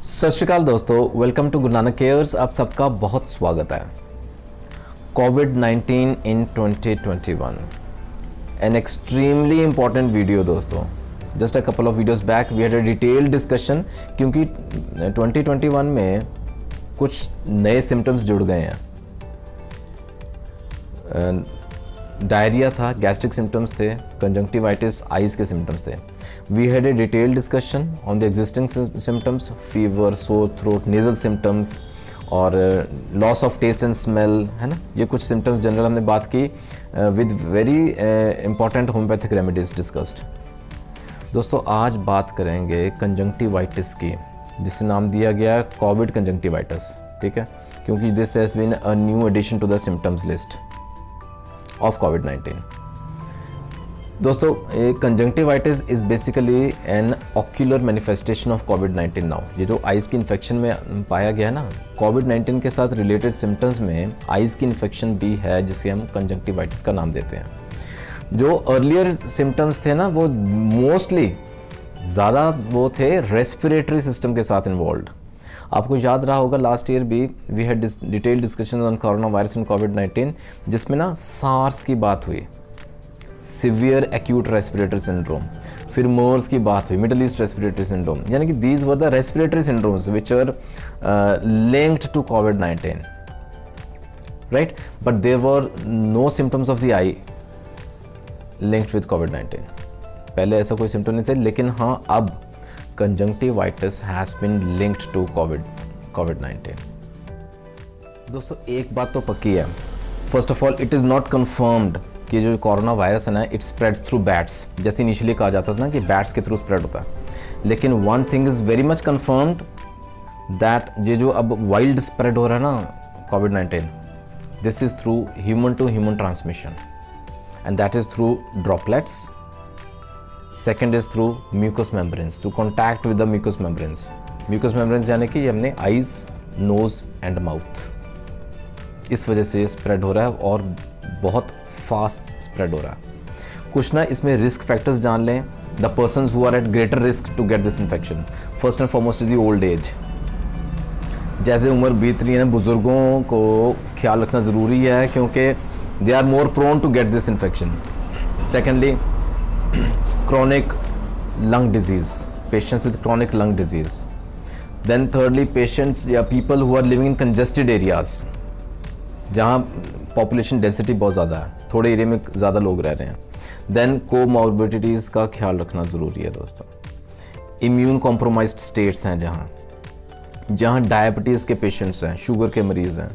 सत श्रीकाल दोस्तों, welcome to Guru Nanak cares. आप सबका बहुत स्वागत है। कोविड-19 in 2021, an extremely important video दोस्तों। Just a couple of videos back we had a detailed discussion, क्योंकि 2021 में कुछ नए सिम्टम्स जुड़ गए हैं। डायरिया था, गैस्ट्रिक सिम्टम्स थे, कंजंक्टिवाइटिस, आइज़ के सिम्टम्स थे। We had a detailed discussion on the existing symptoms, fever, sore throat, nasal symptoms और loss of taste and smell, है ना। ये कुछ सिम्टम्स जनरल हमने बात की with very important homoeopathic remedies discussed. दोस्तों आज बात करेंगे कंजंक्टिवाइटिस की, जिसे नाम दिया गया कोविड कंजंक्टिवाइटिस, ठीक है, क्योंकि this has been a new addition to the symptoms list of कोविड-19। दोस्तों conjunctivitis is basically an ocular manifestation of कोविड-19 नाउ। ये जो आइज़ की इन्फेक्शन में पाया गया ना, कोविड-19 के साथ रिलेटेड सिम्टम्स में आइज़ की इन्फेक्शन भी है, जिसे हम कंजंक्टिवाइटिस का नाम देते हैं। जो अर्लियर सिम्टम्स थे ना, वो मोस्टली ज़्यादा वो थे रेस्पिरेटरी सिस्टम के साथ इन्वॉल्व। आपको याद रहा होगा लास्ट ईयर भी we had detailed discussion on corona virus and कोविड-19, जिसमें ना सार्स की बात हुई, सिवियर एक्यूट रेस्पिरेटरी सिंड्रोम, फिर मर्स की बात हुई, मिडल ईस्ट रेस्पिरेटरी सिंड्रोम, यानी कि these were the respiratory syndromes which are linked to covid, right, but there were no symptoms of the I linked with कोविड-19। पहले ऐसा कोई सिम्टम नहीं थे, लेकिन हाँ अब conjunctivitis has been linked to कोविड-19। दोस्तों एक बात तो पक्की है, first of all it is not confirmed कि जो कोरोना वायरस है ना, इट स्प्रेड्स थ्रू बैट्स, जैसे इनिशियली कहा जाता था ना कि बैट्स के थ्रू स्प्रेड होता है। लेकिन one thing is very much confirmed that ये जो अब वाइल्ड स्प्रेड हो रहा है ना कोविड-19, this is through human to human transmission, and that is through droplets. Second is through mucous membranes, through contact with the mucous membranes. Mucous membranes यानी कि हमने आइज़, नोज़ एंड माउथ, इस वजह से स्प्रेड हो रहा है और बहुत फास्ट स्प्रेड हो रहा है। कुछ ना इसमें रिस्क फैक्टर्स जान लें। The persons who are at greater risk to get this infection, first and foremost is the old age. जैसे उम्र बीत रही है, बुजुर्गों को ख्याल रखना ज़रूरी है, क्योंकि they are more prone to get this infection. Secondly chronic lung disease, patients with chronic lung disease. Then thirdly, patients या people who are living in congested areas, जहाँ population density बहुत ज़्यादा है, थोड़े एरिया में ज़्यादा लोग रह रहे हैं। Then comorbidities का ख्याल रखना ज़रूरी है दोस्तों। Immune compromised states हैं, जहाँ डायबिटीज़ के पेशेंट्स हैं, शुगर के मरीज़ हैं,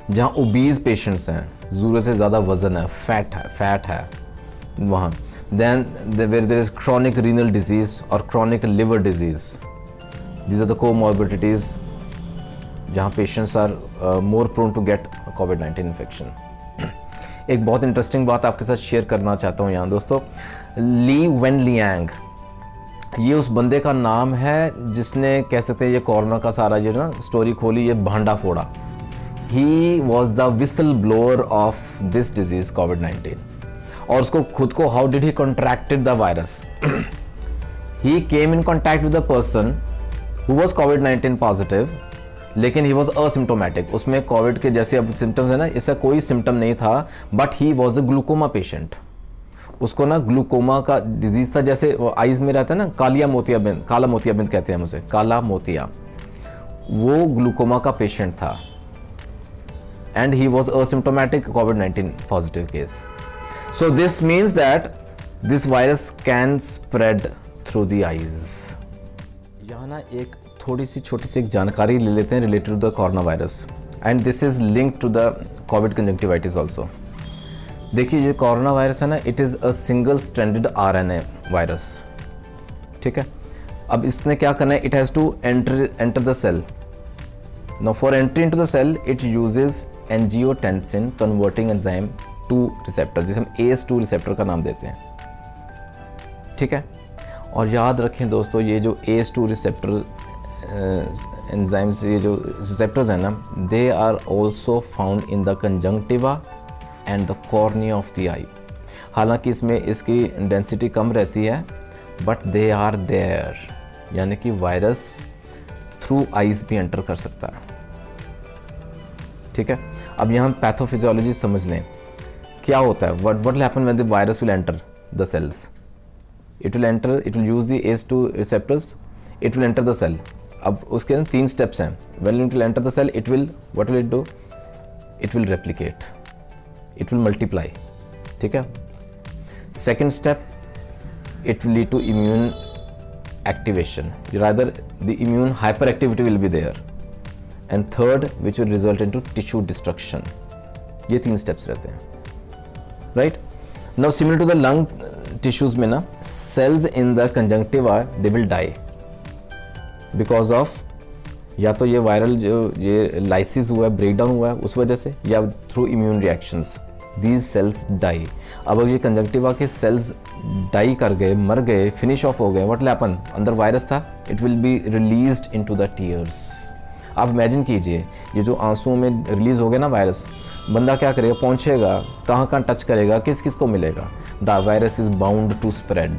जहाँ ओबीज पेशेंट्स हैं, ज़रूरत से ज़्यादा वज़न है, फैट है वहाँ। Then where there is chronic renal disease or chronic liver disease, these are the comorbidities जहाँ patients are more prone to get COVID-19 infection. एक बहुत इंटरेस्टिंग बात आपके साथ शेयर करना चाहता हूँ यहाँ दोस्तों। ली वेन लियांग, ये उस बंदे का नाम है जिसने, कह सकते हैं, ये कोरोना का सारा ये ना स्टोरी खोली, ये भांडा फोड़ा। He was the whistleblower of this disease COVID-19. और उसको खुद को, how did he contracted the virus? He came in contact with the person who was covid positive, लेकिन ही वाज असिम्टोमेटिक। उसमें कोविड के जैसे अब सिम्टम्स है ना, इसका कोई सिम्टम नहीं था, but he was a glaucoma patient. उसको ना ग्लूकोमा का डिजीज था, जैसे आइज में रहता है ना काला मोतियाबिंद कहते हैं उसे, काला मोतिया, वो ग्लूकोमा का पेशेंट था, and he was asymptomatic covid positive case. So this means that this virus can spread through the eyes. यहाँ ना एक थोड़ी सी छोटी सी एक जानकारी ले लेते हैं related to the corona virus, and this is linked to the COVID conjunctivitis also. देखिए ये कोरोना वायरस है ना, it is a single stranded RNA virus, ठीक है। अब इसने क्या करना है, it has to enter the cell. Now for entry into the cell, it uses angiotensin converting enzyme 2 receptor, जिसे हम ACE2 रिसेप्टर का नाम देते हैं, ठीक है। और याद रखें दोस्तों, ये जो ACE2 रिसेप्टर एंजाइम्स, ये जो रिसेप्टर्स हैं ना, they are also found in the conjunctiva and the cornea of the eye. हालांकि इसमें इसकी डेंसिटी कम रहती है, बट दे आर देयर, यानी कि वायरस थ्रू आइज भी एंटर कर सकता है। ठीक है, अब यहाँ पैथोफिजियोलॉजी समझ लें क्या होता है। What will happen when the virus will enter the cells, it will use the ACE2 receptors, it will enter the cell. अब उसके 3 स्टेप्स हैं। When it will enter the cell, it will what will it do, it will replicate, it will multiply. ठीक है, second step, it will lead to immune activation, rather the immune hyperactivity will be there, and third which will result into tissue destruction. ये 3 steps रहते हैं, right? Now similar to the lung tissues में ना, cells in the conjunctiva they will die because of या तो ये viral जो ये लाइसिस हुआ है, ब्रेकडाउन हुआ है उस वजह से, या through immune reactions these cells die. अब अगर ये कंजंक्टिवा के सेल्स डाई कर गए, मर गए, फिनिश ऑफ हो गए, व्हाट विल हैपन, अंदर वायरस था, it will be released into the tears. आप इमेजिन कीजिए ये जो आंसुओं में रिलीज हो गया ना वायरस, बंदा क्या करेगा, पहुंचेगा, कहाँ कहाँ टच करेगा, किस किस को मिलेगा, the virus is bound to spread,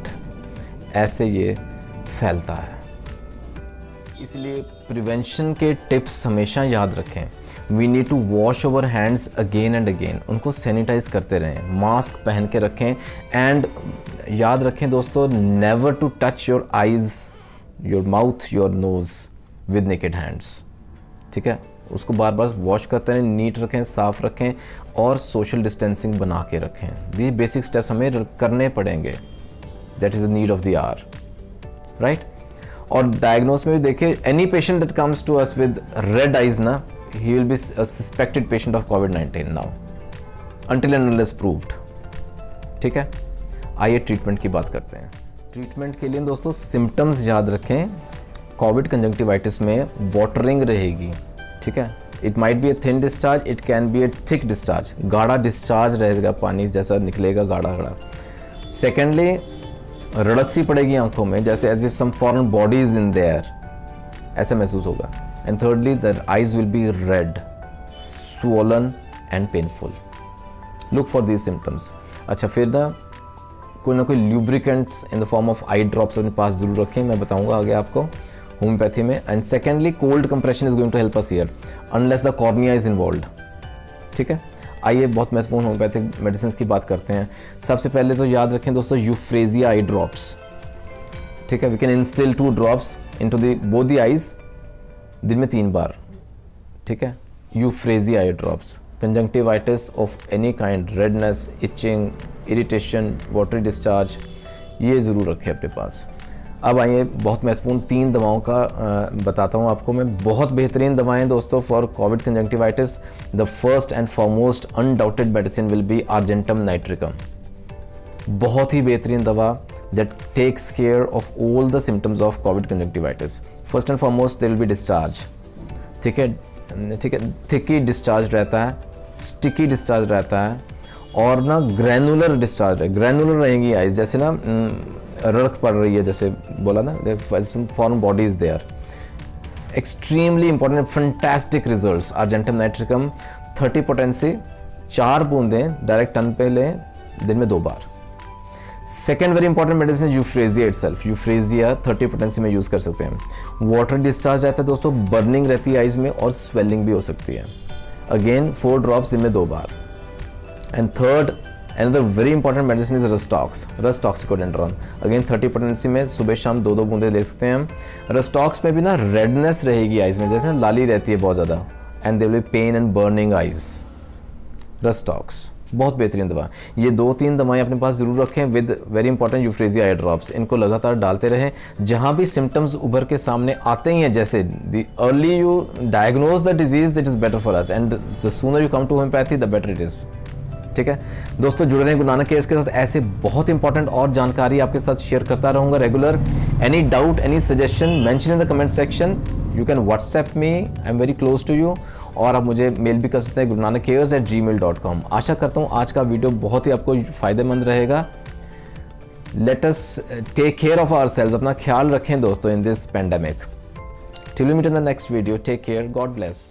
ऐसे ये फैलता है। इसलिए प्रिवेंशन के टिप्स हमेशा याद रखें। We need to wash over hands again and again, उनको सैनिटाइज करते रहें, मास्क पहन के रखें, एंड याद रखें दोस्तों, never to touch your eyes, your mouth, your nose with naked hands. ठीक है, उसको बार बार वॉश करते रहें, नीट रखें, साफ़ रखें, और सोशल डिस्टेंसिंग बना के रखें। ये बेसिक स्टेप्स हमें करने पड़ेंगे, that is the need of the hour, right. और डायग्नोस में भी देखिए, any patient that comes to us with red eyes ना, he will be a suspected patient of COVID-19 now until and unless proved। ठीक है, आइए treatment की बात करते हैं। ट्रीटमेंट के लिए दोस्तों सिम्टम्स याद रखें। कोविड कंजंक्टिवाइटिस में वाटरिंग रहेगी। ठीक है, it might be a thin discharge, it can be A thick discharge, गाढ़ा डिस्चार्ज रहेगा, पानी जैसा निकलेगा गाढ़ा गाढ़ा। सेकेंडली, रड़कसी पड़ेगी आंखों में, जैसे as if some foreign body is in there, ऐसा महसूस होगा। And thirdly, the eyes will be red, swollen and painful. Look for these symptoms. अच्छा, फिर ना कोई lubricants in the form of eye drops अपने पास जरूर रखें, मैं बताऊंगा आगे आपको होम्योपैथी में। And secondly, cold compression is going to help us here, unless the cornea is involved. ठीक है, आइए बहुत महत्वपूर्ण होम्योपैथिक मेडिसिन की बात करते हैं। सबसे पहले तो याद रखें दोस्तों, यूफ्रेजिया आई ड्रॉप्स। ठीक है, we can instill 2 drops into both the eyes दिन में 3 बार। ठीक है, Euphrasia eye drops, conjunctivitis of any kind, redness, itching, irritation, watery discharge, ये ज़रूर रखें अपने पास। अब आइए बहुत महत्वपूर्ण 3 दवाओं का बताता हूँ आपको मैं। बहुत बेहतरीन दवाएं दोस्तों for COVID conjunctivitis. The first and foremost undoubted medicine will be Argentum Nitricum. बहुत ही बेहतरीन दवा that takes care of all the symptoms of COVID conjunctivitis. First and foremost there will be discharge. ठीक है, thicky discharge रहता है, sticky discharge रहता है, और ना granular discharge है। granular रहेंगी आइज, जैसे ना रड़क पड़ रही है, जैसे बोला ना, foreign body is there। extremely important, fantastic results। argentum nitricum 30 potency, 4 बूंदें डायरेक्ट टन पे लें, दिन में 2 बार। Second very important medicine Euphrasia itself. Euphrasia 30 potency में यूज़ कर सकते हैं। वाटर डिस्चार्ज रहता है दोस्तों, बर्निंग रहती है आइज में, और स्वेलिंग भी हो सकती है। अगेन 4 ड्रॉप्स दिन में 2 बार। And third, another very important medicine is rhus tox, Rhus toxicodendron. Again 30 potency में सुबह शाम 2-2 बूंदे ले सकते हैं हम। रस्टॉक्स में भी ना रेडनेस रहेगी आइज में, जैसे लाली रहती है बहुत ज़्यादा, and there will be pain and burning eyes. Rhus tox बहुत बेहतरीन दवा। ये 2-3 दवाएं अपने पास जरूर रखें with very important Euphrasia eye drops. इनको लगातार डालते रहें। जहां भी सिम्टम्स उभर के सामने आते ही हैं, जैसे the early you diagnose the disease, that is better for us, and the sooner you come to homeopathy the better it is. ठीक है दोस्तों, जुड़े रहें गुरु नानक केयर्स के साथ। ऐसे बहुत इंपॉर्टेंट और जानकारी आपके साथ शेयर करता रहूंगा regular. Any doubt, any suggestion, mention in the comment section. You can WhatsApp me, I am very close to you. और आप मुझे मेल भी कर सकते हैं gurunanak@gmail.com। आशा करता हूँ आज का वीडियो बहुत ही आपको फ़ायदेमंद रहेगा। Let us take care of ourselves, अपना ख्याल रखें दोस्तों in this pandemic. Till we meet in the next video, take care, God bless.